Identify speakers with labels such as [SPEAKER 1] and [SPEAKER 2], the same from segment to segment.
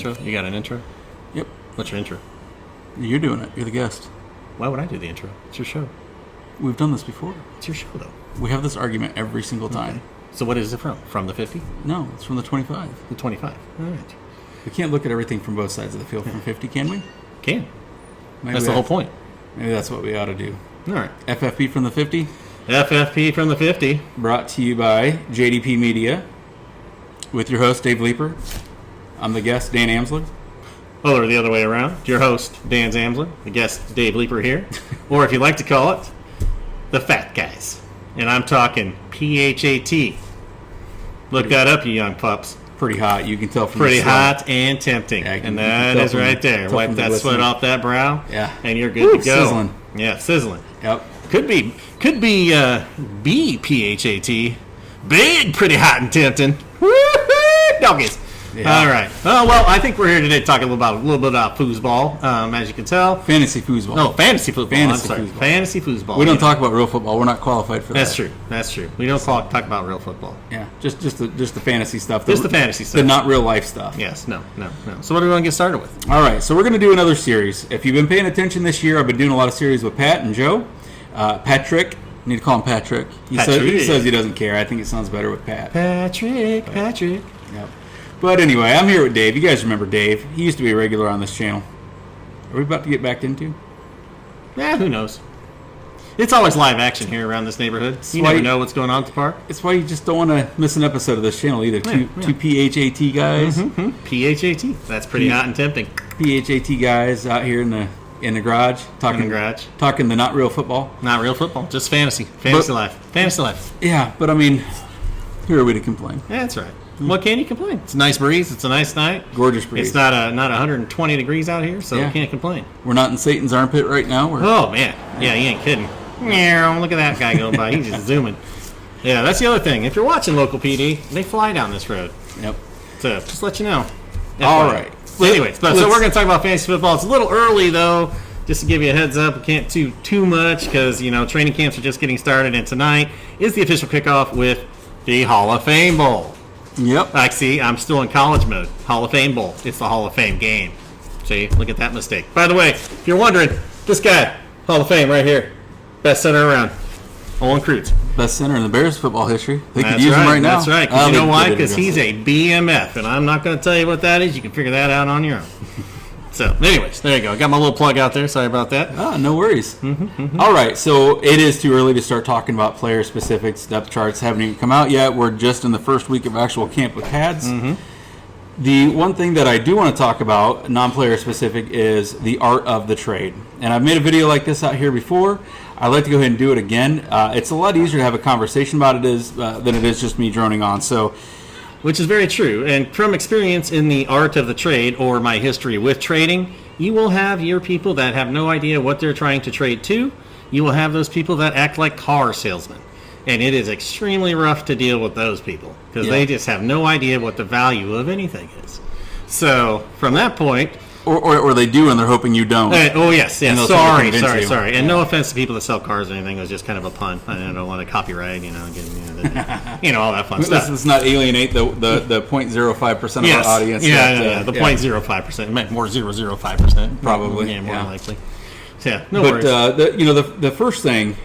[SPEAKER 1] intro? You got an intro?
[SPEAKER 2] Yep.
[SPEAKER 1] What's your intro?
[SPEAKER 2] You're doing it. You're the guest.
[SPEAKER 1] Why would I do the intro? It's your show.
[SPEAKER 2] We've done this before.
[SPEAKER 1] It's your show, though.
[SPEAKER 2] We have this argument every single time.
[SPEAKER 1] Okay. So what is it from? From the 50?
[SPEAKER 2] No, it's from the 25.
[SPEAKER 1] The 25. All right.
[SPEAKER 2] We can't look at everything from both sides of the field from 50, can we?
[SPEAKER 1] Can.
[SPEAKER 2] Maybe
[SPEAKER 1] That's the whole point.
[SPEAKER 2] Maybe that's what we ought to do.
[SPEAKER 1] All right.
[SPEAKER 2] FFP from the 50,
[SPEAKER 1] FFP from the 50.
[SPEAKER 2] brought to you by JDP Media, with your host, Dave Leeper. I'm the guest, Dan Amsler.
[SPEAKER 1] Or the other way around. Your host, Dan Zamsler. The guest, Dave Leeper here. Or if you like to call it, the Fat Guys. And I'm talking PHAT. Look that up, you young pups.
[SPEAKER 2] Pretty hot. You can tell from
[SPEAKER 1] Pretty
[SPEAKER 2] the sweat.
[SPEAKER 1] hot and tempting.
[SPEAKER 2] Yeah,
[SPEAKER 1] And that is right there.
[SPEAKER 2] tell
[SPEAKER 1] Wipe
[SPEAKER 2] from the
[SPEAKER 1] that sweat
[SPEAKER 2] glistening.
[SPEAKER 1] off that brow.
[SPEAKER 2] Yeah.
[SPEAKER 1] And you're good to go.
[SPEAKER 2] Sizzling.
[SPEAKER 1] Yeah, sizzling.
[SPEAKER 2] Yep.
[SPEAKER 1] Could be BPHAT. Big, pretty hot and tempting. Woo-hoo, doggies.
[SPEAKER 2] Yeah.
[SPEAKER 1] All right. Oh, well, I think we're here today to talk a little bit about foosball, as you can tell.
[SPEAKER 2] Fantasy foosball.
[SPEAKER 1] No, fantasy football.
[SPEAKER 2] Fantasy
[SPEAKER 1] I'm sorry.
[SPEAKER 2] foosball.
[SPEAKER 1] Fantasy foosball.
[SPEAKER 2] We don't
[SPEAKER 1] Yeah.
[SPEAKER 2] talk about real football. We're not qualified for that.
[SPEAKER 1] That's true. That's true. We don't talk about real football.
[SPEAKER 2] Yeah, just the fantasy stuff.
[SPEAKER 1] Just the fantasy stuff.
[SPEAKER 2] The not real life stuff.
[SPEAKER 1] Yes. No. So what do we want to get started with?
[SPEAKER 2] All right, so we're going to do another series. If you've been paying attention this year, I've been doing a lot of series with Pat and Joe. Patrick. I need to call him Patrick. He says he doesn't care. I think it sounds better with Pat.
[SPEAKER 1] Patrick.
[SPEAKER 2] Yep. But anyway, I'm here with Dave. You guys remember Dave. He used to be a regular on this channel. Are we about to get back into?
[SPEAKER 1] Who knows? It's always live action here around this neighborhood. You never know what's going on at the park.
[SPEAKER 2] It's why you just don't want to miss an episode of this channel either. Two PHAT guys.
[SPEAKER 1] Mm-hmm. PHAT. That's pretty hot and tempting.
[SPEAKER 2] PHAT guys out here in the garage talking the not real football.
[SPEAKER 1] Not real football. Just fantasy. Fantasy life.
[SPEAKER 2] Yeah, but I mean, who are we to complain?
[SPEAKER 1] Yeah, that's right. What can you complain? It's a nice breeze. It's a nice night.
[SPEAKER 2] Gorgeous breeze.
[SPEAKER 1] It's not 120 degrees out here, so you can't complain.
[SPEAKER 2] We're not in Satan's armpit right now.
[SPEAKER 1] Oh, man. Yeah, you ain't kidding. Look at that guy going by. He's just zooming. Yeah, that's the other thing. If you're watching local PD, they fly down this road.
[SPEAKER 2] Yep.
[SPEAKER 1] So just let you know.
[SPEAKER 2] All right.
[SPEAKER 1] Anyways, so we're going to talk about fantasy football. It's a little early, though. Just to give you a heads up, we can't do too much because, training camps are just getting started. And tonight is the official kickoff with the Hall of Fame Bowl.
[SPEAKER 2] Yep.
[SPEAKER 1] I'm still in college mode. Hall of Fame Bowl. It's the Hall of Fame game. See, look at that mistake. By the way, if you're wondering, this guy, Hall of Fame right here. Best center around. Olin Kreutz.
[SPEAKER 2] Best center in the Bears football history. They could use him right now.
[SPEAKER 1] That's right. You know why? Because he's a BMF, and I'm not going to tell you what that is. You can figure that out on your own. So, anyways, there you go. Got my little plug out there. Sorry about that.
[SPEAKER 2] No worries. All right, so it is too early to start talking about player specifics. Depth charts haven't even come out yet. We're just in the first week of actual camp with CADS. The one thing that I do want to talk about, non-player specific, is the art of the trade. And I've made a video like this out here before. I'd like to go ahead and do it again. It's a lot easier to have a conversation about it than it is just me droning on. So,
[SPEAKER 1] which is very true. And from experience in the art of the trade or my history with trading, you will have your people that have no idea what they're trying to trade to. You will have those people that act like car salesmen. And it is extremely rough to deal with those people because they just have no idea what the value of anything is. So from that point...
[SPEAKER 2] Or they do and they're hoping you don't.
[SPEAKER 1] Yes. Sorry. And no offense to people that sell cars or anything. It was just kind of a pun. I don't want to copyright, all that fun stuff.
[SPEAKER 2] Let's not alienate the 0.05% of our audience.
[SPEAKER 1] The 0.05%. It meant more 0.05%.
[SPEAKER 2] Probably.
[SPEAKER 1] More likely. So, no worries.
[SPEAKER 2] But the first thing,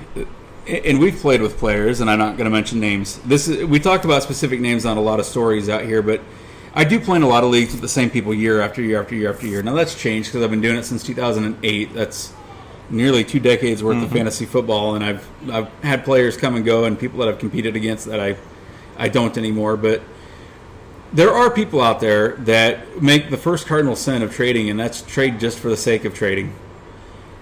[SPEAKER 2] and we've played with players, and I'm not going to mention names. We talked about specific names on a lot of stories out here, but I do play in a lot of leagues with the same people year after year after year after year. Now that's changed because I've been doing it since 2008. That's nearly 2 decades worth of fantasy football, and I've had players come and go and people that I've competed against that I don't anymore. But there are people out there that make the first cardinal sin of trading, and that's trade just for the sake of trading.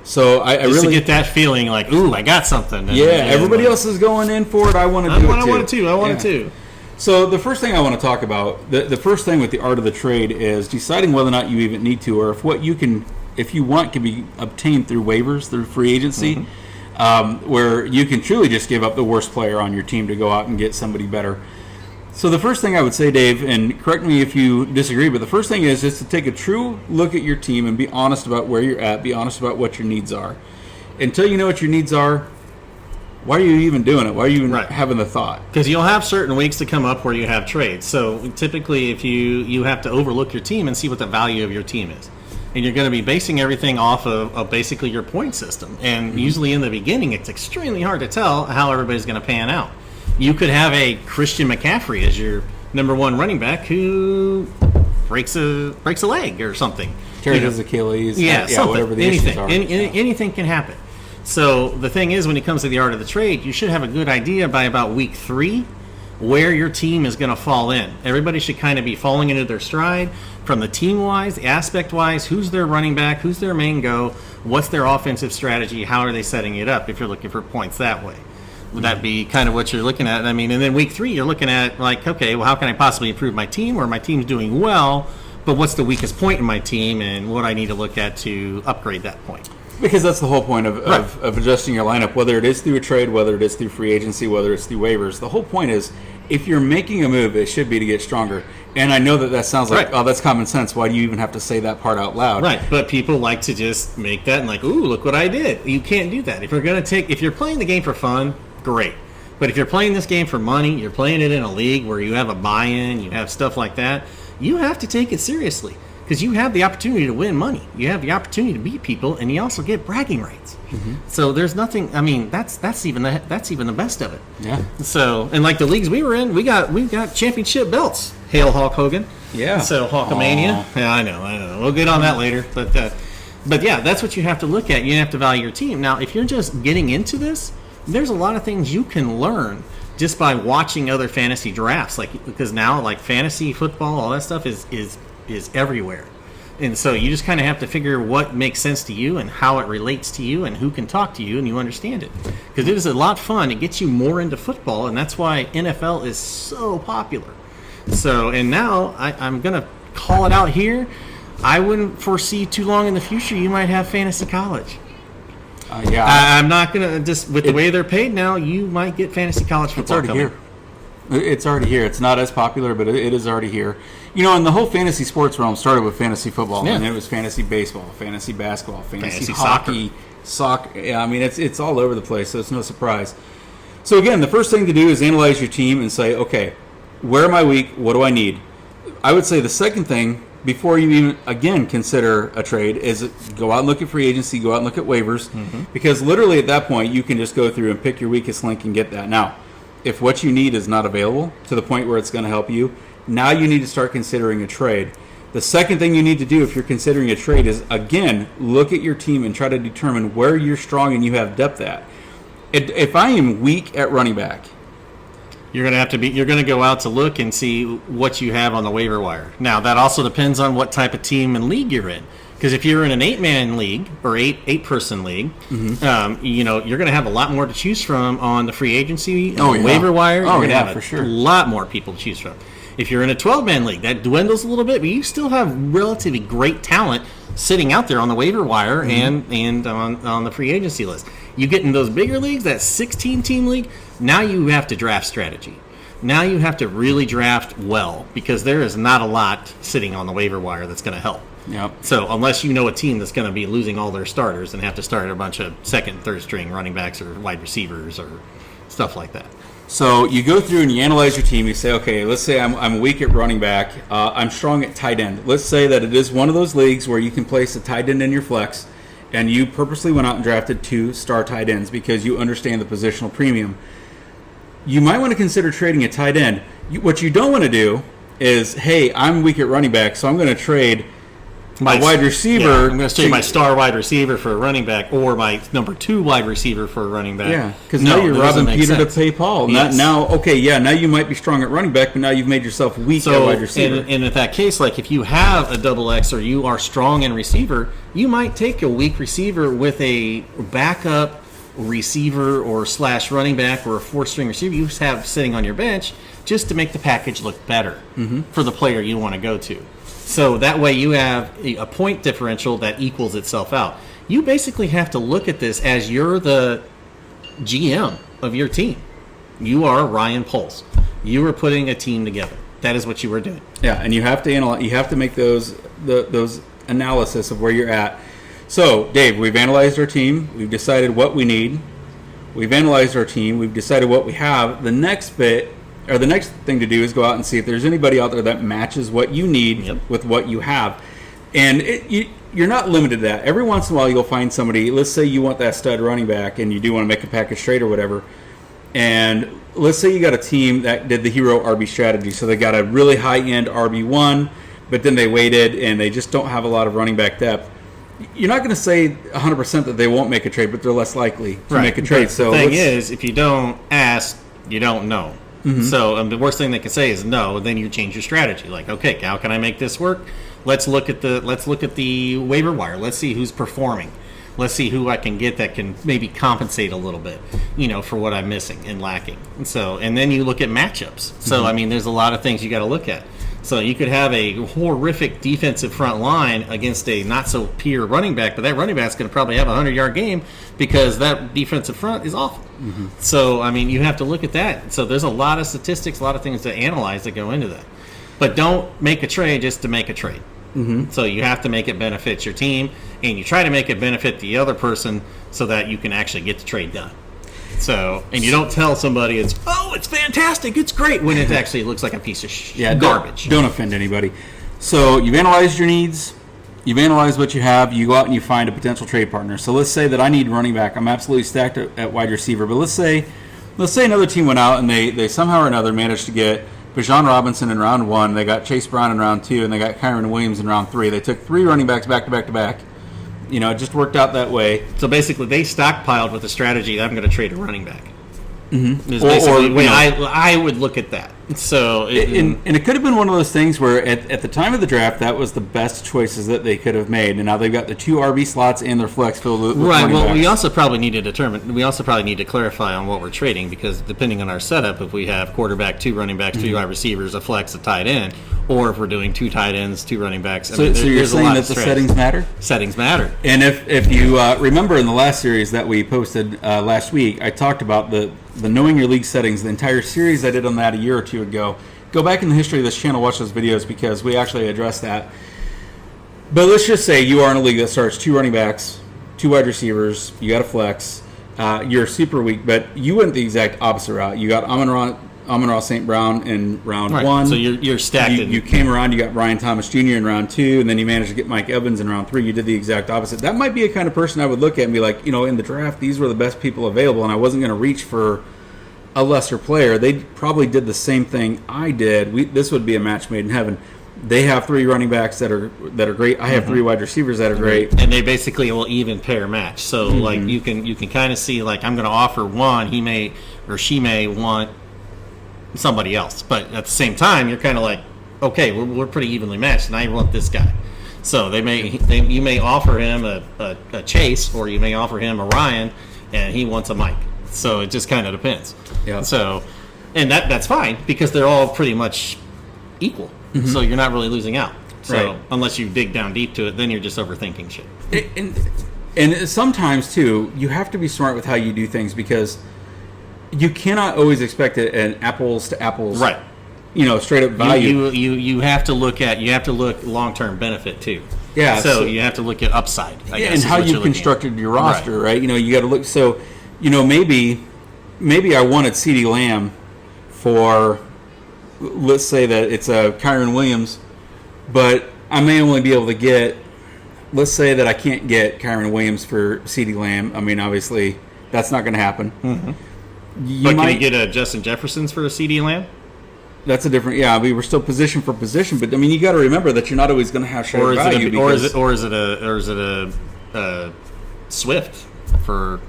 [SPEAKER 2] So I
[SPEAKER 1] just
[SPEAKER 2] really
[SPEAKER 1] to get that feeling like, ooh, I got something. And
[SPEAKER 2] everybody else is going in for it. I want to do it too.
[SPEAKER 1] I want it too.
[SPEAKER 2] So the first thing I want to talk about, the first thing with the art of the trade is deciding whether or not you even need to, or if what you can, if you want, can be obtained through waivers, through free agency, where you can truly just give up the worst player on your team to go out and get somebody better. So the first thing I would say, Dave, and correct me if you disagree, but the first thing is just to take a true look at your team and be honest about where you're at, be honest about what your needs are. Until you know what your needs are, why are you even doing it? Why are you even
[SPEAKER 1] Right.
[SPEAKER 2] having the thought?
[SPEAKER 1] Because you'll have certain weeks to come up where you have trades. So typically, if you have to overlook your team and see what the value of your team is, and you're going to be basing everything off of basically your point system. And usually in the beginning, it's extremely hard to tell how everybody's going to pan out. You could have a Christian McCaffrey as your number one running back who breaks a leg or something.
[SPEAKER 2] Tears his Achilles.
[SPEAKER 1] Yeah, something,
[SPEAKER 2] whatever the
[SPEAKER 1] anything,
[SPEAKER 2] issues are.
[SPEAKER 1] anything can happen. So the thing is, when it comes to the art of the trade, you should have a good idea by about week 3 where your team is going to fall in. Everybody should kind of be falling into their stride from the team-wise, the aspect-wise, who's their running back, who's their main go, what's their offensive strategy, how are they setting it up if you're looking for points that way. Would that be kind of what you're looking at? I mean, and then week 3, you're looking at like, okay, well, how can I possibly improve my team, or my team's doing well, but what's the weakest point in my team, and what I need to look at to upgrade that point.
[SPEAKER 2] Because that's the whole point of adjusting your lineup, whether it is through a trade, whether it is through free agency, whether it's through waivers. The whole point is, if you're making a move, it should be to get stronger. And I know that sounds like,
[SPEAKER 1] Right.
[SPEAKER 2] oh, that's common sense. Why do you even have to say that part out loud?
[SPEAKER 1] Right, but people like to just make that and like, ooh, look what I did. You can't do that. If you're playing the game for fun, great. But if you're playing this game for money, you're playing it in a league where you have a buy-in, you have stuff like that, you have to take it seriously. Because you have the opportunity to win money. You have the opportunity to beat people, and you also get bragging rights. Mm-hmm. So there's nothing. I mean, that's even the best of it.
[SPEAKER 2] Yeah.
[SPEAKER 1] So, and like the leagues we were in, we got championship belts. Hail Hulk Hogan.
[SPEAKER 2] Yeah.
[SPEAKER 1] So Hulkamania. Yeah, I know. We'll get on that later. But yeah, that's what you have to look at. You have to value your team. Now, if you're just getting into this, there's a lot of things you can learn just by watching other fantasy drafts. Because now, like fantasy football, all that stuff is everywhere. And so you just kind of have to figure what makes sense to you and how it relates to you and who can talk to you and you understand it. Because it is a lot of fun. It gets you more into football, and that's why NFL is so popular. So, and now I'm going to call it out here. I wouldn't foresee too long in the future you might have fantasy college.
[SPEAKER 2] Yeah.
[SPEAKER 1] I'm not going to, just with the way they're paid now, you might get fantasy college football
[SPEAKER 2] It's already here. It's already here. It's not as popular, but it is already here. You know, and the whole fantasy sports realm started with fantasy football,
[SPEAKER 1] Yeah.
[SPEAKER 2] and it was fantasy baseball, fantasy basketball, fantasy
[SPEAKER 1] soccer.
[SPEAKER 2] hockey, soccer. Yeah, I mean, it's all over the place, so it's no surprise. So again, the first thing to do is analyze your team and say, okay, where am I weak? What do I need? I would say the second thing, before you even, again, consider a trade, is go out and look at free agency, go out and look at waivers, because literally at that point, you can just go through and pick your weakest link and get that. Now, if what you need is not available to the point where it's going to help you, now you need to start considering a trade. The second thing you need to do if you're considering a trade is, again, look at your team and try to determine where you're strong and you have depth at. If I am weak at running back,
[SPEAKER 1] You're going to go out to look and see what you have on the waiver wire. Now, that also depends on what type of team and league you're in. Because if you're in an 8-man league or eight-person league, you're going to have a lot more to choose from on the free agency, on the waiver wire. You're going to have
[SPEAKER 2] for sure.
[SPEAKER 1] a lot more people to choose from. If you're in a 12-man league, that dwindles a little bit, but you still have relatively great talent sitting out there on the waiver wire and on the free agency list. You get in those bigger leagues, that 16-team league, now you have to draft strategy. Now you have to really draft well, because there is not a lot sitting on the waiver wire that's going to help.
[SPEAKER 2] Yep.
[SPEAKER 1] So unless you know a team that's going to be losing all their starters and have to start a bunch of second, third string running backs or wide receivers or stuff like that.
[SPEAKER 2] So you go through and you analyze your team. You say, okay, let's say I'm weak at running back. I'm strong at tight end. Let's say that it is one of those leagues where you can place a tight end in your flex, and you purposely went out and drafted 2 star tight ends because you understand the positional premium. You might want to consider trading a tight end. What you don't want to do is, hey, I'm weak at running back, so I'm going to trade my wide receiver.
[SPEAKER 1] Yeah, I'm going to trade my star wide receiver for a running back, or my number 2 wide receiver for a running back.
[SPEAKER 2] Yeah, because now you're robbing Peter to pay Paul.
[SPEAKER 1] Yes.
[SPEAKER 2] Now you might be strong at running back, but now you've made yourself weak at wide receiver.
[SPEAKER 1] And in that case, like if you have a double X or you are strong in receiver, you might take a weak receiver with a backup receiver or / running back or a 4-string receiver you have sitting on your bench just to make the package look better for the player you want to go to. So that way you have a point differential that equals itself out. You basically have to look at this as you're the GM of your team. You are Ryan Poles. You are putting a team together. That is what you were doing.
[SPEAKER 2] Yeah, and you have to analyze. You have to make those analysis of where you're at. So, Dave, we've analyzed our team. We've decided what we need. We've analyzed our team. We've decided what we have. The next thing to do is go out and see if there's anybody out there that matches what you need with what you have. And you're not limited to that. Every once in a while, you'll find somebody. Let's say you want that stud running back, and you do want to make a package trade or whatever. And let's say you got a team that did the hero RB strategy, so they got a really high-end RB1, but then they waited and they just don't have a lot of running back depth. You're not going to say 100% that they won't make a trade, but they're less likely to make a trade.
[SPEAKER 1] So the thing is, if you don't ask, you don't know. So the worst thing they can say is no. Then you change your strategy. Like, okay, how can I make this work? Let's look at the waiver wire. Let's see who's performing. Let's see who I can get that can maybe compensate a little bit, for what I'm missing and lacking. And then you look at matchups. So I mean, there's a lot of things you got to look at. So you could have a horrific defensive front line against a not so pure running back, but that running back's going to probably have a 100-yard game because that defensive front is awful. So I mean, you have to look at that. So there's a lot of statistics, a lot of things to analyze that go into that. But don't make a trade just to make a trade. So you have to make it benefit your team, and you try to make it benefit the other person so that you can actually get the trade done. So, and you don't tell somebody it's fantastic, it's great, when it actually looks like a piece of garbage.
[SPEAKER 2] Don't offend anybody. So you've analyzed your needs, you've analyzed what you have, you go out and you find a potential trade partner. So let's say that I need running back. I'm absolutely stacked at wide receiver, but let's say another team went out and they somehow or another managed to get Bijan Robinson in round 1, they got Chase Brown in round 2, and they got Kyren Williams in round 3. They took 3 running backs back to back to back. It just worked out that way.
[SPEAKER 1] So basically, they stockpiled with the strategy that I'm going to trade a running back. Is
[SPEAKER 2] Or
[SPEAKER 1] basically the way I would look at that. So,
[SPEAKER 2] and it could have been one of those things where at the time of the draft, that was the best choices that they could have made, and now they've got the 2 RB slots and their flex filled with
[SPEAKER 1] right. Well,
[SPEAKER 2] backs.
[SPEAKER 1] we also probably need to clarify on what we're trading, because depending on our setup, if we have quarterback, 2 running backs, 3 wide receivers, a flex, a tight end, or if we're doing 2 tight ends, 2 running backs.
[SPEAKER 2] So you're saying that the settings matter?
[SPEAKER 1] Settings matter.
[SPEAKER 2] And if you remember in the last series that we posted last week, I talked about the knowing your league settings. The entire series I did on that a year or 2 ago. Go back in the history of this channel, watch those videos, because we actually addressed that. But let's just say you are in a league that starts 2 running backs, 2 wide receivers, you got a flex, you're super weak, but you went the exact opposite route. You got Amon-Ra St. Brown in round 1.
[SPEAKER 1] So you're stacked.
[SPEAKER 2] You came around, you got Ryan Thomas Jr. in round 2, and then you managed to get Mike Evans in round 3. You did the exact opposite. That might be a kind of person I would look at and be like, in the draft, these were the best people available, and I wasn't going to reach for a lesser player. They probably did the same thing I did. This would be a match made in heaven. They have 3 running backs that are great. I have 3 wide receivers that are great,
[SPEAKER 1] and they basically will even pair match. So like you can kind of see, like, I'm going to offer one, he may or she may want somebody else, but at the same time you're kind of like, okay, we're pretty evenly matched, and I want this guy. So you may offer him a Chase, or you may offer him a Ryan, and he wants a Mike. So it just kind of depends.
[SPEAKER 2] Yeah.
[SPEAKER 1] So, and that's fine, because they're all pretty much equal. So you're not really losing out. So unless you dig down deep to it, then you're just overthinking shit.
[SPEAKER 2] And sometimes too, you have to be smart with how you do things, because you cannot always expect an apples to apples,
[SPEAKER 1] right?
[SPEAKER 2] Straight up value.
[SPEAKER 1] You have to look long-term benefit too.
[SPEAKER 2] Yeah.
[SPEAKER 1] So you have to look at upside. I guess,
[SPEAKER 2] and how you constructed your roster, right? You got to look. So, maybe I wanted CeeDee Lamb for, let's say that it's a Kyren Williams, but I may only be able to get, let's say that I can't get Kyren Williams for CeeDee Lamb. I mean, obviously, that's not going to happen.
[SPEAKER 1] But can you get a Justin Jefferson's for a CeeDee Lamb?
[SPEAKER 2] That's a different, we're still position for position, but I mean, you got to remember that you're not always going to have shared value.
[SPEAKER 1] Or is it a Swift for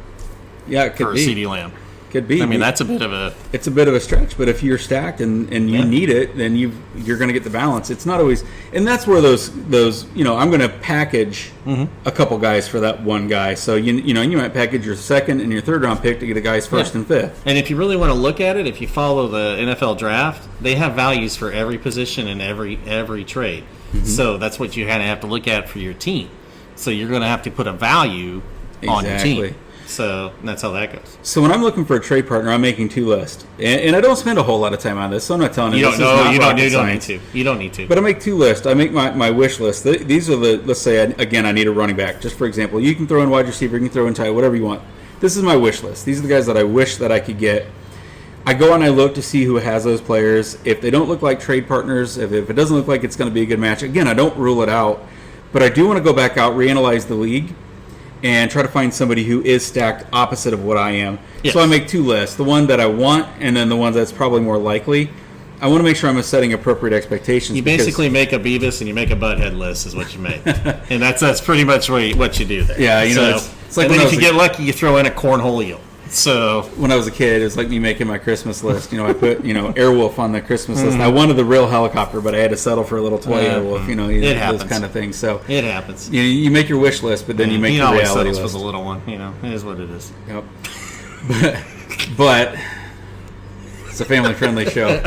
[SPEAKER 2] it could
[SPEAKER 1] for
[SPEAKER 2] be.
[SPEAKER 1] a CeeDee Lamb?
[SPEAKER 2] Could be.
[SPEAKER 1] I mean, that's a bit of a...
[SPEAKER 2] It's a bit of a stretch, but if you're stacked and you need it, then you're going to get the balance. It's not always... And that's where those I'm going to package a couple guys for that one guy. So, you might package your second and your third round pick to get a guy's first and fifth.
[SPEAKER 1] And if you really want to look at it, if you follow the NFL draft, they have values for every position and every trade. So that's what you kind of have to look at for your team. So you're going to have to put a value on your team. So that's how that goes.
[SPEAKER 2] So when I'm looking for a trade partner, I'm making 2 lists, and I don't spend a whole lot of time on this. So I'm not telling you.
[SPEAKER 1] You don't need to. You don't need to.
[SPEAKER 2] But I make 2 lists. I make my wish list. These are let's say again, I need a running back. Just for example, you can throw in wide receiver, you can throw in tight, whatever you want. this is my wish list. These are the guys that I wish that I could get. I go and I look to see who has those players. If they don't look like trade partners, if it doesn't look like it's going to be a good match, again, I don't rule it out. But I do want to go back out, reanalyze the league, and try to find somebody who is stacked opposite of what I am.
[SPEAKER 1] Yes.
[SPEAKER 2] So I make two lists, the one that I want and then the one that's probably more likely. I want to make sure I'm setting appropriate expectations.
[SPEAKER 1] You basically make a Beavis and you make a Butthead list is what you make. And that's pretty much what you do there.
[SPEAKER 2] Yeah, you know,
[SPEAKER 1] So,
[SPEAKER 2] it's like
[SPEAKER 1] and
[SPEAKER 2] when
[SPEAKER 1] then
[SPEAKER 2] I
[SPEAKER 1] if you
[SPEAKER 2] was
[SPEAKER 1] get lucky, you throw in a cornhole eel. So
[SPEAKER 2] when I was a kid, it was like me making my Christmas list. You know, I put, Airwolf on the Christmas list. I wanted the real helicopter, but I had to settle for a little toy Airwolf,
[SPEAKER 1] it happens.
[SPEAKER 2] those kind of things. So
[SPEAKER 1] it happens.
[SPEAKER 2] you make your wish list, but then you make
[SPEAKER 1] he
[SPEAKER 2] your
[SPEAKER 1] always
[SPEAKER 2] reality
[SPEAKER 1] settles
[SPEAKER 2] list.
[SPEAKER 1] for the little one. It is what it is.
[SPEAKER 2] Yep. But it's a family-friendly show.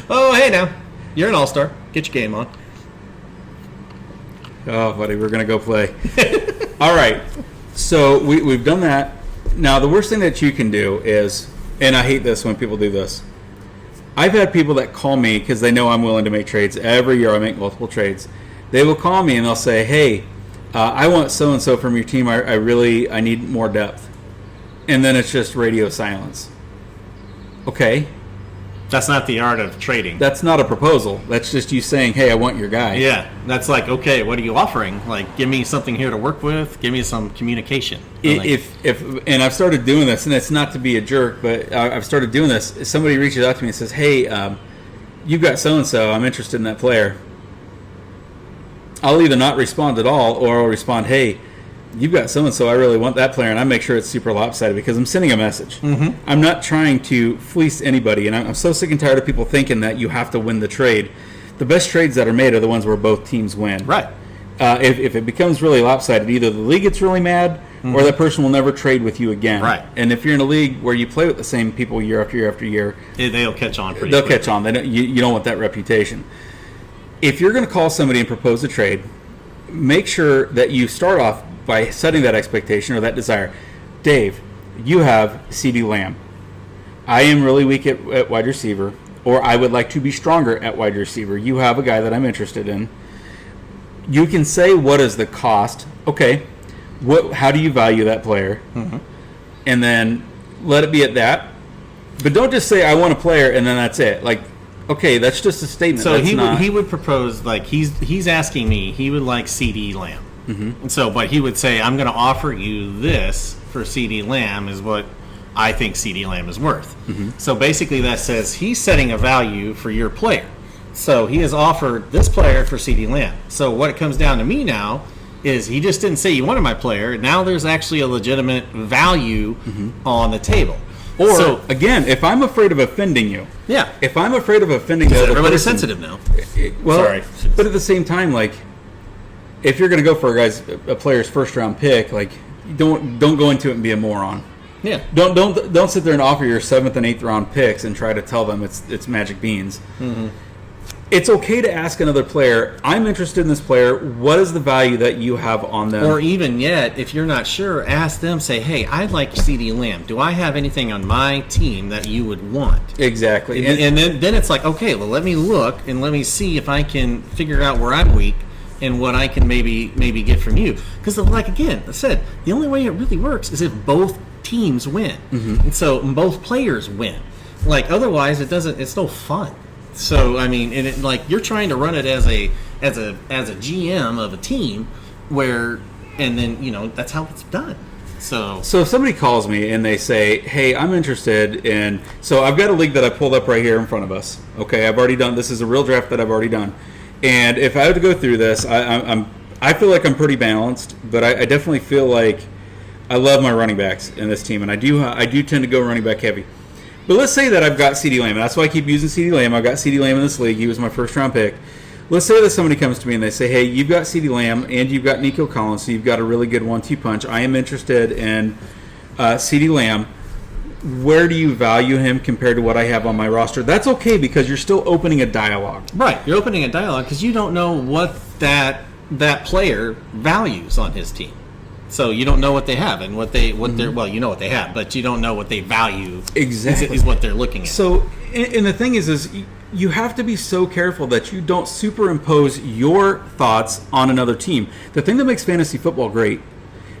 [SPEAKER 1] Oh, hey now. You're an all-star. Get your game on.
[SPEAKER 2] Oh, buddy, we're going to go play. All right. So we've done that. Now, the worst thing that you can do is, and I hate this when people do this, I've had people that call me because they know I'm willing to make trades. Every year I make multiple trades. They will call me and they'll say, hey, I want so-and-so from your team. I need more depth. And then it's just radio silence. Okay.
[SPEAKER 1] That's not the art of trading.
[SPEAKER 2] That's not a proposal. That's just you saying, hey, I want your guy.
[SPEAKER 1] Yeah, that's like, okay, what are you offering? Like, give me something here to work with. Give me some communication.
[SPEAKER 2] And I've started doing this, and it's not to be a jerk, but I've started doing this. If somebody reaches out to me and says, hey, you've got so-and-so, I'm interested in that player. I'll either not respond at all, or I'll respond, hey, you've got so-and-so, I really want that player, and I make sure it's super lopsided because I'm sending a message. Mm-hmm. I'm not trying to fleece anybody, and I'm so sick and tired of people thinking that you have to win the trade. The best trades that are made are the ones where both teams win.
[SPEAKER 1] Right.
[SPEAKER 2] If it becomes really lopsided, either the league gets really mad, or that person will never trade with you again.
[SPEAKER 1] Right.
[SPEAKER 2] And if you're in a league where you play with the same people year after year after year,
[SPEAKER 1] they'll catch on pretty
[SPEAKER 2] they'll
[SPEAKER 1] quickly.
[SPEAKER 2] catch on. You don't want that reputation. If you're going to call somebody and propose a trade, make sure that you start off by setting that expectation or that desire. Dave, you have CeeDee Lamb. I am really weak at wide receiver, or I would like to be stronger at wide receiver. You have a guy that I'm interested in. You can say, what is the cost? Okay, how do you value that player? Mm-hmm. And then let it be at that. But don't just say, I want a player, and then that's it. Like, okay, that's just a statement.
[SPEAKER 1] So
[SPEAKER 2] that's
[SPEAKER 1] he would propose, like, he's asking me, he would like CeeDee Lamb. Mm-hmm. And so, but he would say, I'm going to offer you this for CeeDee Lamb is what I think CeeDee Lamb is worth. Mm-hmm. So basically that says he's setting a value for your player. So he has offered this player for CeeDee Lamb. So what it comes down to me now is he just didn't say you wanted my player. Now there's actually a legitimate value on the table.
[SPEAKER 2] Or, so, again, if I'm afraid of offending you.
[SPEAKER 1] Yeah.
[SPEAKER 2] If I'm afraid of offending the other
[SPEAKER 1] everybody's
[SPEAKER 2] person,
[SPEAKER 1] sensitive now.
[SPEAKER 2] Well,
[SPEAKER 1] sorry.
[SPEAKER 2] But at the same time, like, if you're going to go for a player's first round pick, like, don't go into it and be a moron.
[SPEAKER 1] Yeah.
[SPEAKER 2] Don't sit there and offer your 7th and 8th round picks and try to tell them it's magic beans. Mm-hmm. It's okay to ask another player, I'm interested in this player, what is the value that you have on them?
[SPEAKER 1] Or even yet, if you're not sure, ask them, say, hey, I'd like CeeDee Lamb. Do I have anything on my team that you would want?
[SPEAKER 2] Exactly.
[SPEAKER 1] And then it's like, okay, well, let me look and let me see if I can figure out where I'm weak and what I can maybe get from you. Because, like, again, I said, the only way it really works is if both teams win. Mm-hmm. And so both players win. Like, otherwise, it's no fun. So I mean, like you're trying to run it as a GM of a team, and then that's how it's done. So
[SPEAKER 2] if somebody calls me and they say, "Hey, I'm interested in," so I've got a league that I pulled up right here in front of us. Okay, I've already done. This is a real draft that I've already done, and if I had to go through this, I feel like I'm pretty balanced, but I definitely feel like I love my running backs in this team, and I do tend to go running back heavy. But let's say that I've got CeeDee Lamb, and that's why I keep using CeeDee Lamb. I've got CeeDee Lamb in this league. He was my first-round pick. Let's say that somebody comes to me and they say, hey, you've got CeeDee Lamb and you've got Nico Collins, so you've got a really good 1-2 punch. I am interested in CeeDee Lamb. Where do you value him compared to what I have on my roster? That's okay because you're still opening a dialogue.
[SPEAKER 1] Right. You're opening a dialogue because you don't know what that player values on his team. So you don't know what they have and they're well, you know what they have, but you don't know what they value.
[SPEAKER 2] Exactly
[SPEAKER 1] is what they're looking at.
[SPEAKER 2] So, and the thing is you have to be so careful that you don't superimpose your thoughts on another team. The thing that makes fantasy football great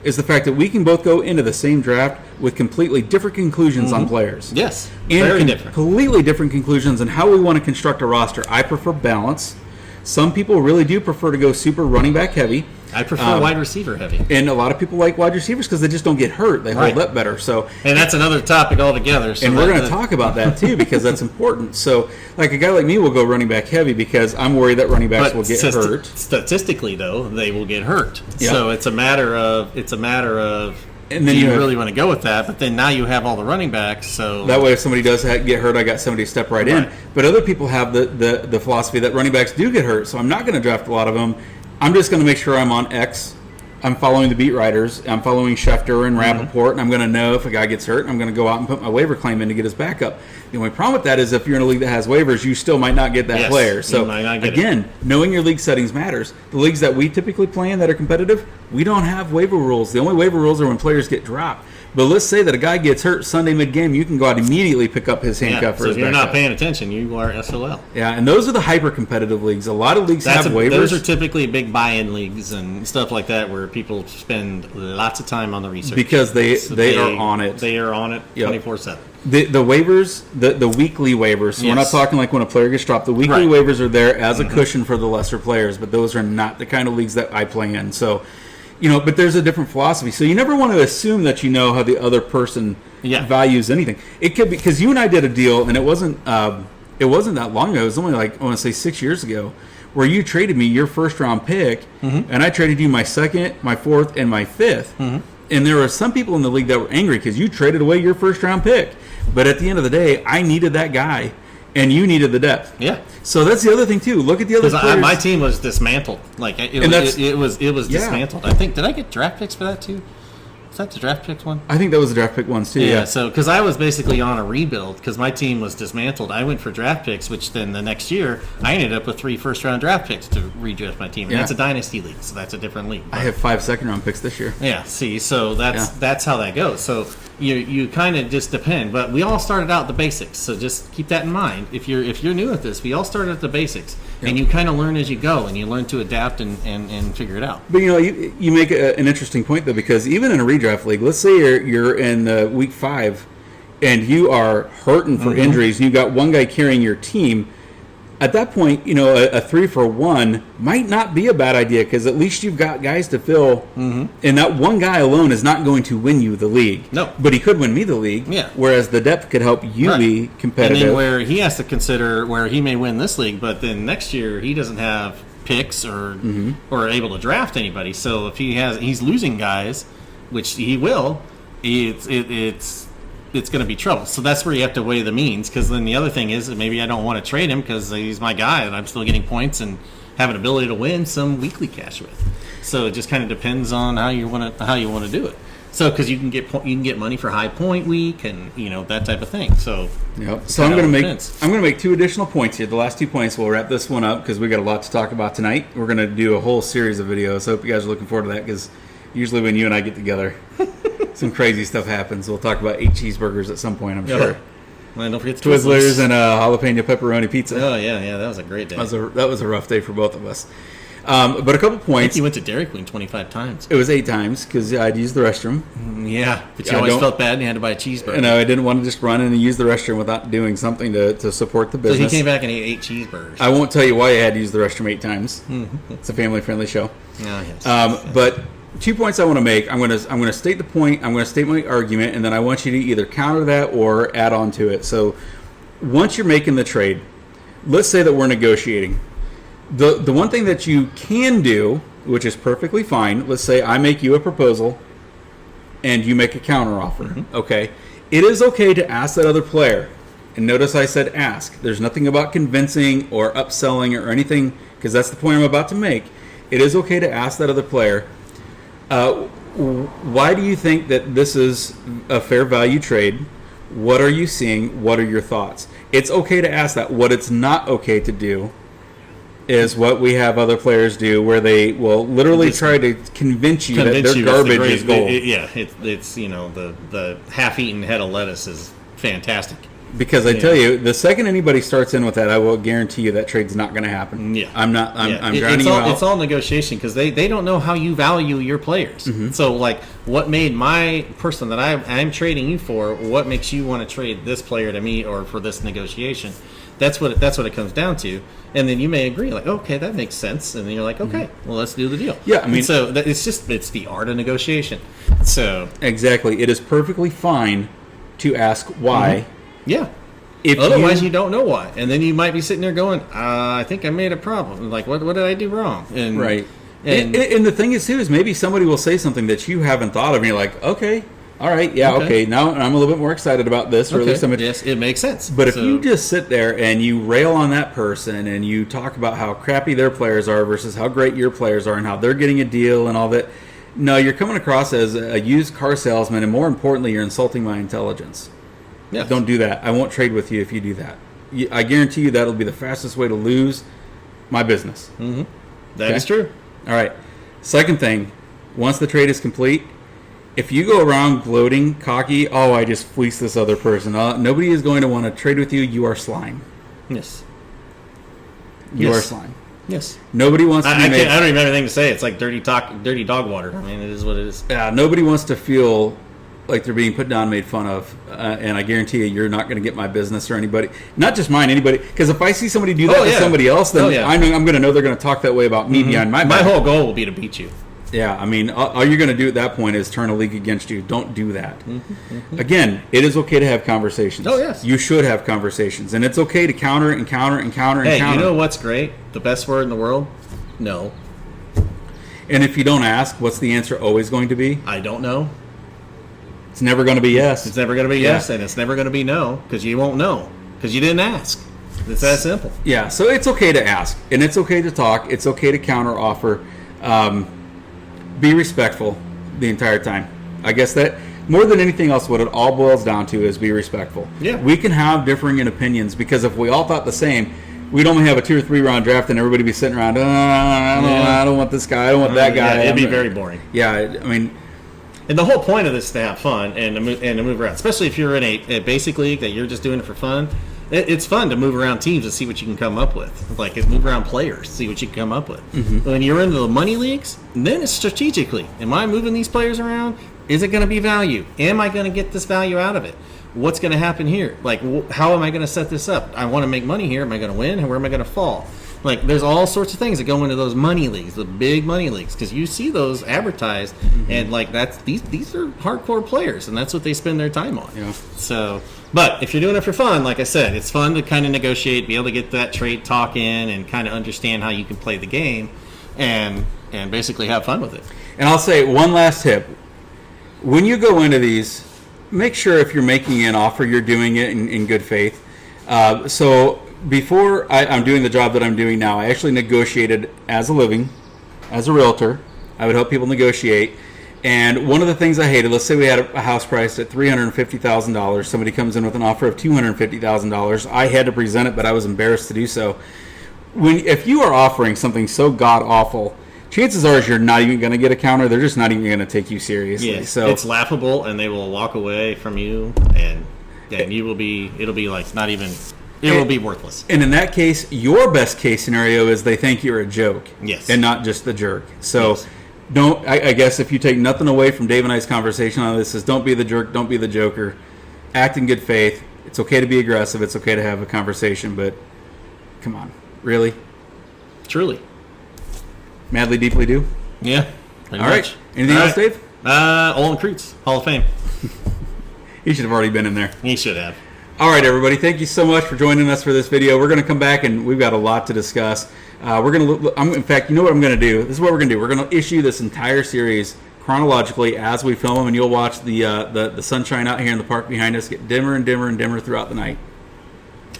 [SPEAKER 2] is the fact that we can both go into the same draft with completely different conclusions on players.
[SPEAKER 1] Yes,
[SPEAKER 2] And
[SPEAKER 1] very different.
[SPEAKER 2] completely different conclusions on how we want to construct a roster. I prefer balance. Some people really do prefer to go super running back heavy.
[SPEAKER 1] I prefer wide receiver heavy.
[SPEAKER 2] And a lot of people like wide receivers because they just don't get hurt. They hold up better. So,
[SPEAKER 1] and that's another topic altogether. So
[SPEAKER 2] and we're going to talk about that too because that's important. So, like a guy like me will go running back heavy because I'm worried that running backs will get hurt.
[SPEAKER 1] Statistically, though, they will get hurt.
[SPEAKER 2] Yeah.
[SPEAKER 1] So it's a matter of
[SPEAKER 2] And then
[SPEAKER 1] do you
[SPEAKER 2] you have-
[SPEAKER 1] really want to go with that? But then now you have all the running backs. So
[SPEAKER 2] That way, if somebody does get hurt, I got somebody to step right in.
[SPEAKER 1] Right.
[SPEAKER 2] But other people have the philosophy that running backs do get hurt, so I'm not going to draft a lot of them. I'm just going to make sure I'm on X. I'm following the beat writers. I'm following Schefter and Rappaport, and I'm going to know if a guy gets hurt, and I'm going to go out and put my waiver claim in to get his backup. The only problem with that is if you're in a league that has waivers, you still might not get that
[SPEAKER 1] Yes,
[SPEAKER 2] player.
[SPEAKER 1] you
[SPEAKER 2] So,
[SPEAKER 1] might not get
[SPEAKER 2] again, knowing your league settings matters. The leagues that we typically play in that are competitive, we don't have waiver rules. The only waiver rules are when players get dropped. But let's say that a guy gets hurt Sunday mid-game, you can go out immediately pick up his handcuff for
[SPEAKER 1] so
[SPEAKER 2] his
[SPEAKER 1] if you're
[SPEAKER 2] backup.
[SPEAKER 1] not paying attention, you are SOL.
[SPEAKER 2] Yeah, and those are the hyper-competitive leagues. A lot of leagues have waivers.
[SPEAKER 1] Those are typically big buy-in leagues and stuff like that where people spend lots of time on the research.
[SPEAKER 2] Because they are on it.
[SPEAKER 1] They are on it
[SPEAKER 2] Yep.
[SPEAKER 1] 24/7.
[SPEAKER 2] The waivers, the weekly waivers, so we're not
[SPEAKER 1] Yes.
[SPEAKER 2] talking like when a player gets dropped. The weekly
[SPEAKER 1] Right.
[SPEAKER 2] waivers are there as a cushion for the lesser players, but those are not the kind of leagues that I play in. So, but there's a different philosophy. So you never want to assume that you know how the other person values anything. It could be because you and I did a deal, and it wasn't that long ago. It was only like I want to say 6 years ago, where you traded me your first round pick, and I traded you my second, my fourth, and my fifth. And there were some people in the league that were angry because you traded away your first round pick. But at the end of the day, I needed that guy, and you needed the depth.
[SPEAKER 1] Yeah.
[SPEAKER 2] So that's the other thing too. Look at the other
[SPEAKER 1] Because
[SPEAKER 2] players.
[SPEAKER 1] my team was dismantled. Like it was dismantled. I think did I get draft picks for that too? Was that the draft picks one?
[SPEAKER 2] I think that was the draft pick ones too. Yeah.
[SPEAKER 1] So because I was basically on a rebuild because my team was dismantled, I went for draft picks, which then the next year I ended up with 3 first-round draft picks to redraft my team. And
[SPEAKER 2] Yeah.
[SPEAKER 1] that's a dynasty league, so that's a different league.
[SPEAKER 2] I have 5 second-round picks this year.
[SPEAKER 1] Yeah, see, so that's how that goes. So you kind of just depend, but we all started out the basics. So just keep that in mind. If you're new at this, we all started at the basics, and you kind of learn as you go, and you learn to adapt and figure it out.
[SPEAKER 2] But you make an interesting point though, because even in a redraft league, let's say you're in week 5, and you are hurting for injuries, and you got one guy carrying your team. At that point, a 3-for-1 might not be a bad idea because at least you've got guys to fill, and that one guy alone is not going to win you the league.
[SPEAKER 1] No.
[SPEAKER 2] But he could win me the league.
[SPEAKER 1] Yeah.
[SPEAKER 2] Whereas the depth could help you be competitive.
[SPEAKER 1] And then where he has to consider where he may win this league, but then next year he doesn't have picks or able to draft anybody. So if he's losing guys, which he will, it's going to be trouble. So that's where you have to weigh the means, because then the other thing is that maybe I don't want to trade him because he's my guy and I'm still getting points and have an ability to win some weekly cash with. So it just kind of depends on how you want to do it. So because you can get money for high point week and that type of thing. So
[SPEAKER 2] Yep. So I'm going to make 2 additional points here. The last 2 points, we'll wrap this one up because we got a lot to talk about tonight. We're going to do a whole series of videos. I hope you guys are looking forward to that because usually when you and I get together, some crazy stuff happens. We'll talk about 8 cheeseburgers at some point, I'm sure.
[SPEAKER 1] And don't forget
[SPEAKER 2] Twizzlers and a jalapeno pepperoni pizza.
[SPEAKER 1] Oh yeah, that was a great day.
[SPEAKER 2] That was a rough day for both of us. But a couple
[SPEAKER 1] I think
[SPEAKER 2] points.
[SPEAKER 1] you went to Dairy Queen 25 times.
[SPEAKER 2] It was 8 times because I'd use the restroom.
[SPEAKER 1] Yeah, but you always felt bad and you had to buy a cheeseburger.
[SPEAKER 2] And I didn't want to just run in and use the restroom without doing something to support the
[SPEAKER 1] So
[SPEAKER 2] business.
[SPEAKER 1] he came back and ate 8 cheeseburgers.
[SPEAKER 2] I won't tell you why I had to use the restroom 8 times. It's a family-friendly show.
[SPEAKER 1] Oh, yes.
[SPEAKER 2] But 2 points I want to make. I'm going to state the point. I'm going to state my argument, and then I want you to either counter that or add on to it. So once you're making the trade, let's say that we're negotiating. The one thing that you can do, which is perfectly fine, let's say I make you a proposal and you make a counteroffer. Okay, it is okay to ask that other player. And notice I said ask. There's nothing about convincing or upselling or anything, because that's the point I'm about to make. It is okay to ask that other player, why do you think that this is a fair value trade? What are you seeing? What are your thoughts? It's okay to ask that. What it's not okay to do is what we have other players do, where they will literally try to convince you that their garbage is gold.
[SPEAKER 1] It's the half-eaten head of lettuce is fantastic.
[SPEAKER 2] Because I tell you, the second anybody starts in with that, I will guarantee you that trade's not going to happen.
[SPEAKER 1] Yeah.
[SPEAKER 2] I'm not. I'm
[SPEAKER 1] It-
[SPEAKER 2] drowning
[SPEAKER 1] it's
[SPEAKER 2] you
[SPEAKER 1] all,
[SPEAKER 2] out.
[SPEAKER 1] It's all negotiation because they don't know how you value your players.
[SPEAKER 2] Mm-hmm.
[SPEAKER 1] So, like, what made my person that I'm trading you for, what makes you want to trade this player to me or for this negotiation? That's what it comes down to. And then you may agree, like, okay, that makes sense. And then you're like, okay, well, let's do the deal.
[SPEAKER 2] Mm-hmm. Yeah, I mean-
[SPEAKER 1] And so it's the art of negotiation. So,
[SPEAKER 2] Exactly. It is perfectly fine to ask why.
[SPEAKER 1] yeah.
[SPEAKER 2] If
[SPEAKER 1] Otherwise, you don't know why, and then you might be sitting there going, "I think I made a problem. Like, what did I do wrong?" And
[SPEAKER 2] right.
[SPEAKER 1] and,
[SPEAKER 2] And the thing is, too, is maybe somebody will say something that you haven't thought of, and you're like, okay, all right, yeah, okay. Now I'm a little bit more excited about this, or at least I'm.
[SPEAKER 1] yes, it makes sense.
[SPEAKER 2] But if
[SPEAKER 1] So-
[SPEAKER 2] you just sit there and you rail on that person and you talk about how crappy their players are versus how great your players are and how they're getting a deal and all that, no, you're coming across as a used car salesman, and more importantly, you're insulting my intelligence.
[SPEAKER 1] yeah,
[SPEAKER 2] Don't do that. I won't trade with you if you do that. I guarantee you that'll be the fastest way to lose my business.
[SPEAKER 1] that is true.
[SPEAKER 2] All right. Second thing, once the trade is complete, if you go around gloating, cocky, oh, I just fleeced this other person. Nobody is going to want to trade with you. You are slime.
[SPEAKER 1] Yes,
[SPEAKER 2] You
[SPEAKER 1] Yes.
[SPEAKER 2] are slime.
[SPEAKER 1] yes.
[SPEAKER 2] Nobody wants to be
[SPEAKER 1] I
[SPEAKER 2] made.
[SPEAKER 1] don't even have anything to say. It's like dirty dog water. I mean, it is what it is.
[SPEAKER 2] Nobody wants to feel like they're being put down, made fun of, and I guarantee you, you're not going to get my business or anybody, not just mine, anybody. Because if I see somebody do that
[SPEAKER 1] Oh,
[SPEAKER 2] to
[SPEAKER 1] yeah.
[SPEAKER 2] somebody else, then
[SPEAKER 1] Oh, yeah.
[SPEAKER 2] I'm going to know they're going to talk that way about me behind my
[SPEAKER 1] My
[SPEAKER 2] back.
[SPEAKER 1] whole goal will be to beat you.
[SPEAKER 2] Yeah, I mean, all you're going to do at that point is turn a league against you. Don't do that. Again, it is okay to have conversations.
[SPEAKER 1] Oh, yes.
[SPEAKER 2] You should have conversations, and it's okay to counter and counter and counter and
[SPEAKER 1] Hey,
[SPEAKER 2] counter.
[SPEAKER 1] you know what's great? The best word in the world? No,
[SPEAKER 2] And if you don't ask, what's the answer always going to be?
[SPEAKER 1] I don't know.
[SPEAKER 2] It's never going to be yes.
[SPEAKER 1] It's never going to be
[SPEAKER 2] Yeah.
[SPEAKER 1] yes, and it's never going to be no because you won't know because you didn't ask. It's that simple.
[SPEAKER 2] Yeah, so it's okay to ask, and it's okay to talk. It's okay to counter offer. Be respectful the entire time. I guess that more than anything else, what it all boils down to is be respectful.
[SPEAKER 1] Yeah.
[SPEAKER 2] We can have differing opinions because if we all thought the same, we'd only have a 2 or 3 round draft, and everybody be sitting around. I don't want this guy. I don't want that guy.
[SPEAKER 1] Yeah, it'd be
[SPEAKER 2] I'm-
[SPEAKER 1] very boring.
[SPEAKER 2] Yeah, I mean,
[SPEAKER 1] And the whole point of this is to have fun and to move around, especially if you're in a basic league that you're just doing it for fun. It's fun to move around teams and see what you can come up with. Like, move around players, see what you can come up with. When you're into the money leagues, then it's strategically. Am I moving these players around? Is it going to be value? Am I going to get this value out of it? What's going to happen here? Like, how am I going to set this up? I want to make money here. Am I going to win? And where am I going to fall? Like, there's all sorts of things that go into those money leagues, the big money leagues, because you see those advertised, and like these are hardcore players, and that's what they spend their time on.
[SPEAKER 2] Yeah.
[SPEAKER 1] So, but if you're doing it for fun, like I said, it's fun to kind of negotiate, be able to get that trade talk in, and kind of understand how you can play the game, and basically have fun with it.
[SPEAKER 2] and I'll say one last tip. When you go into these, make sure if you're making an offer, you're doing it in good faith. So before I'm doing the job that I'm doing now, I actually negotiated as a living, as a realtor. I would help people negotiate. And one of the things I hated, let's say we had a house priced at $350,000. Somebody comes in with an offer of $250,000. I had to present it, but I was embarrassed to do so. If you are offering something so god awful, chances are you're not even going to get a counter. They're just not even going to take you seriously.
[SPEAKER 1] Yes,
[SPEAKER 2] So
[SPEAKER 1] it's laughable, and they will walk away from you, and you will be. It'll be like not even. It will be worthless.
[SPEAKER 2] And in that case, your best case scenario is they think you're a joke.
[SPEAKER 1] Yes.
[SPEAKER 2] And not just the jerk. So
[SPEAKER 1] Yes.
[SPEAKER 2] I guess if you take nothing away from Dave and I's conversation on this, is don't be the jerk, don't be the joker. Act in good faith. It's okay to be aggressive. It's okay to have a conversation, but come on. Really?
[SPEAKER 1] Truly.
[SPEAKER 2] Madly, deeply do?
[SPEAKER 1] Yeah. Pretty
[SPEAKER 2] All right.
[SPEAKER 1] much.
[SPEAKER 2] Anything
[SPEAKER 1] All
[SPEAKER 2] else,
[SPEAKER 1] right.
[SPEAKER 2] Dave?
[SPEAKER 1] Olin Kreutz, Hall of Fame.
[SPEAKER 2] He should have already been in there.
[SPEAKER 1] He should have.
[SPEAKER 2] All right, everybody. Thank you so much for joining us for this video. We're going to come back and we've got a lot to discuss. We're going to. In fact, you know what I'm going to do? This is what we're going to do. We're going to issue this entire series chronologically as we film them, and you'll watch the sunshine out here in the park behind us get dimmer and dimmer and dimmer throughout the night.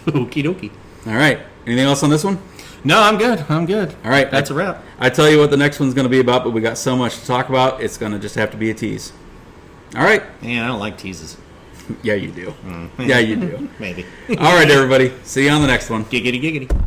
[SPEAKER 1] Okie dokie.
[SPEAKER 2] All right. Anything else on this one?
[SPEAKER 1] No, I'm good. I'm good.
[SPEAKER 2] All right.
[SPEAKER 1] That's a wrap.
[SPEAKER 2] I tell you what the next one's going to be about, but we got so much to talk about. It's going to just have to be a tease. All right.
[SPEAKER 1] Man, I don't like teases.
[SPEAKER 2] Yeah, you do. Yeah, you do.
[SPEAKER 1] Maybe.
[SPEAKER 2] All right, everybody. See you on the next one.
[SPEAKER 1] Giggity, giggity.